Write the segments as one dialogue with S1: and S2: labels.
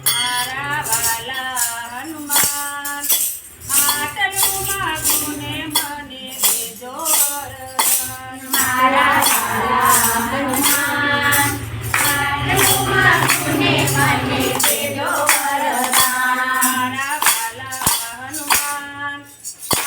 S1: મારા વાલા હનુમાન આટલું માગું ને મને દેજો વરદાન.
S2: મારા વાલા હનુમાન આટલું માગું ને મને દેજો વરદાન.
S1: મારા વાલા હનુમાન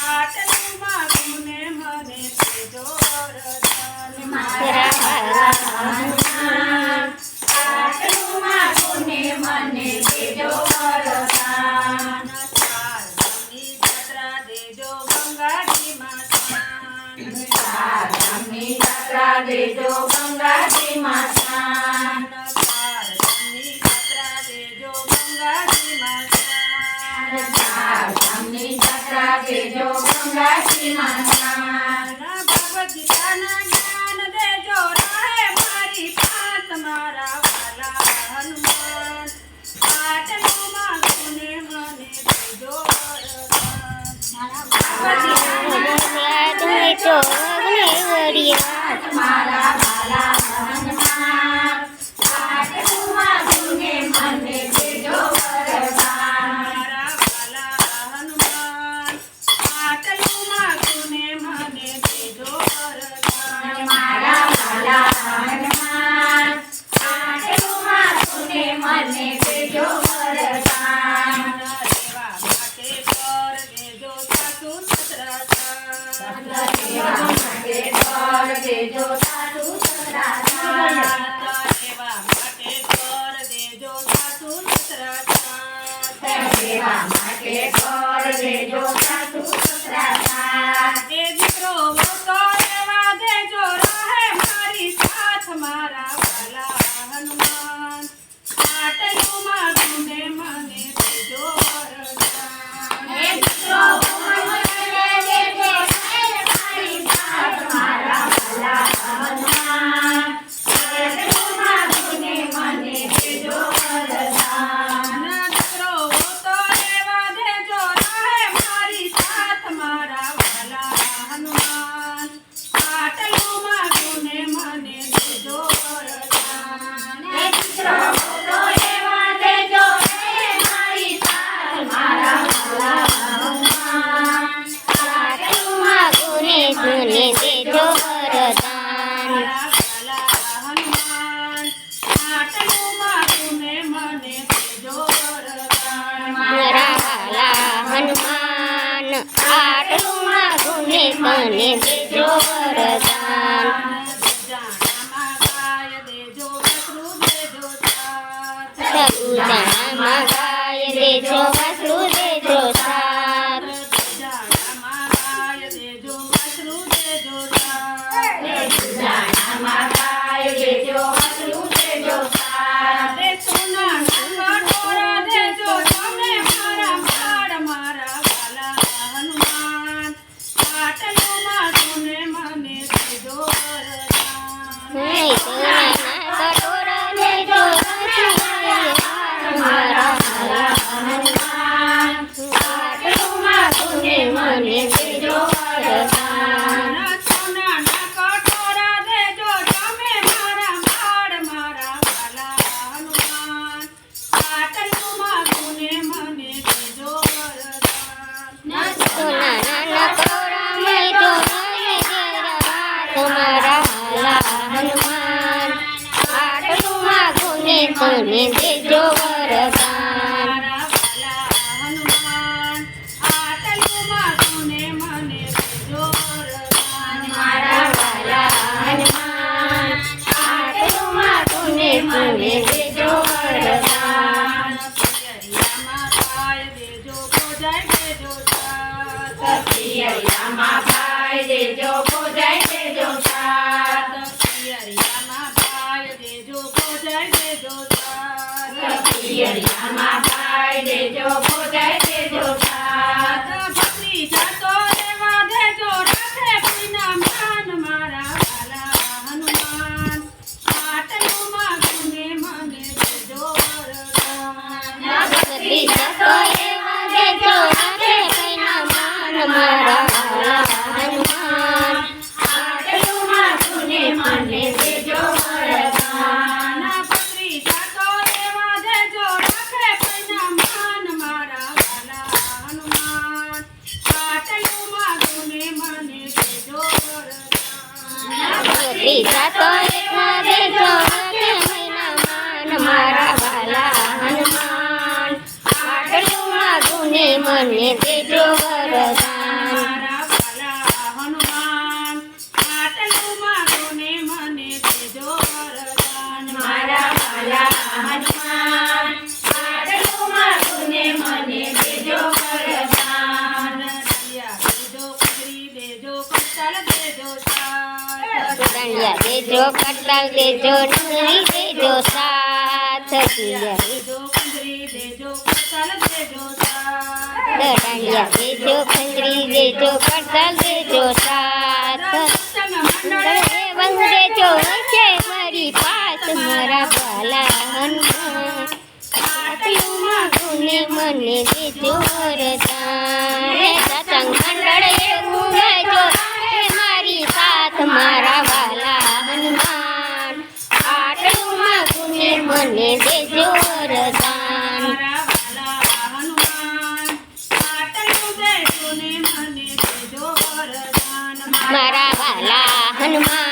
S1: આટલું માગું ને મને દેજો વરદાન.
S2: મારા વાલા હનુમાન આટલું માગું ને મને દેજો વરદાન.
S1: ચાર ધામની યાત્રા દેજો ગંગાજીમાં સ્નાન.
S2: ચાર ધામની યાત્રા દેજો ગંગાજીમાં સ્નાન.
S1: ચાર ધામની યાત્રા દેજો ગંગાજીમાં સ્નાન.
S2: ચાર ધામની યાત્રા દેજો ગંગાજીમાં સ્નાન.
S1: ભગવદ ગીતાના જ્ઞાન દેજો રહે મારી પાસ. મારા વાલા હનુમાન આટલું માગું ને મને દેજો વરદાન.
S2: મારા વાલા હનુમાન આટલું માગું ને મને દેજો વરદાન.
S1: મારા વાલા હનુમાન આટલું માગું ને મને દેજો વરદાન.
S2: મારા વાલા હનુમાન આટલું માગું ને મને દેજો વરદાન.
S1: દેવા માટે કર દેજો સાસુ સસરા સાથ.
S2: દેવા માટે કર દેજો સાસુ સસરા સાથ.
S1: દેવા માટે કર દેજો સાસુ સસરા સાથ.
S2: દેવા માટે કર દેજો સાસુ સસરા સાથ.
S1: એ દીકરો મોટો એવા દેજો રહે મારી સાથ. મારા વાલા હનુમાન આટલું માગું ને મને દેજો વરદાન.
S2: હે દીકરો મને દેજો મારી સાથ. મારા વાલા હનુમાન આટલું માગું ને મને દેજો વરદાન.
S1: દીકરો મોટો એવા દેજો રહે મારી સાથ. મારા વાલા હનુમાન આટલું માગું ને મને દેજો વરદાન.
S2: હે દીકરો મોટો એવા દેજો મારી સાથ. મારા વાલા હનુમાન આટલું માગું ને મને દેજો વરદાન.
S1: મારા વાલા હનુમાન આટલું માગું ને મને દેજો વરદાન.
S2: મારા વાલા હનુમાન આટલું માગું ને મને દેજો વરદાન.
S1: જાણામાં ગાય દેજો વસ્ત્રુ દેજો સાથ.
S2: સગુજામાં ગાય દેજો વાસળું દેજો સાથ.
S1: જાણામાં ગાય દેજો વસ્ત્રુ દેજો સાથ.
S2: સગુજામાં ગાય દેજો વાસળું દેજો સાથ.
S1: દે સોનાના કટોરા દેજો તમે મારા માડ. મારા વાલા હનુમાન આટલું માગું ને મને દેજો વરદાન.
S2: સોનાના કટોરા દેજો મારા વાલા હનુમાન આટલું માગું ને મને દેજો વરદાન.
S1: સોનાના કટોરા દેજો તમે મારા માડ. મારા વાલા હનુમાન આટલું માગું ને મને દેજો વરદાન.
S2: સોનાના કટોરા દેજો મારા વાલા હનુમાન આટલું માગું ને મને દેજો વરદાન.
S1: મારા વાલા હનુમાન આટલું માગું ને મને દેજો વરદાન.
S2: મારા વાલા હનુમાન આટલું માગું ને મને દેજો વરદાન.
S1: પિયરિયામાં ગાય દેજો ભોજાય દેજો સાથ.
S2: પિયરિયામાં ગાય દેજો ભોજાય દેજો સાથ.
S1: પિયરિયામાં ગાય દેજો ભોજાય દેજો સાથ.
S2: પિયરિયામાં ગાય દેજો ભોજાય દેજો સાથ.
S1: ભત્રીજા તો એવા દેજો રાખે કોઈના માન. મારા વાલા હનુમાન આટલું માગું ને મને
S3: મારી જાતો એકના દેજો કે મહિના માન મારા વાલા હનુમાન આટલું માગું ને મને દેજો વરદાન
S1: મારા વાલા હનુમાન આટલું માગો ને મને દેજો વરદાન
S2: મારા વાલા હનુમાન આટલું માગું ને મને દેજો વરદાન
S1: દેજો કુંવરી દેજો કટલ દેજો સાથ
S3: દાંડિયા દેજો કટલ દેજો ડુંગળી દેજો સાથ
S1: દેજો કુંવરી દેજો કટલ દેજો સાથ
S3: દાંડિયા દેજો ખંજરી દેજો કટલ દેજો સાથ વંગ દેજો છે મારી પાસ મારા વાલા હનુમાન આટલું માગું ને મને દેજો વરદાન રે સત્સંગ મંડળ એવું લેજો હે મારી સાથ મારા વાલા હનુમાન આટલું માગું ને મને દેજો વરદાન
S1: મારા વાલા હનુમાન આટલું દેજો ને મને દેજો વરદાન
S3: મારા વાલા હનુમાન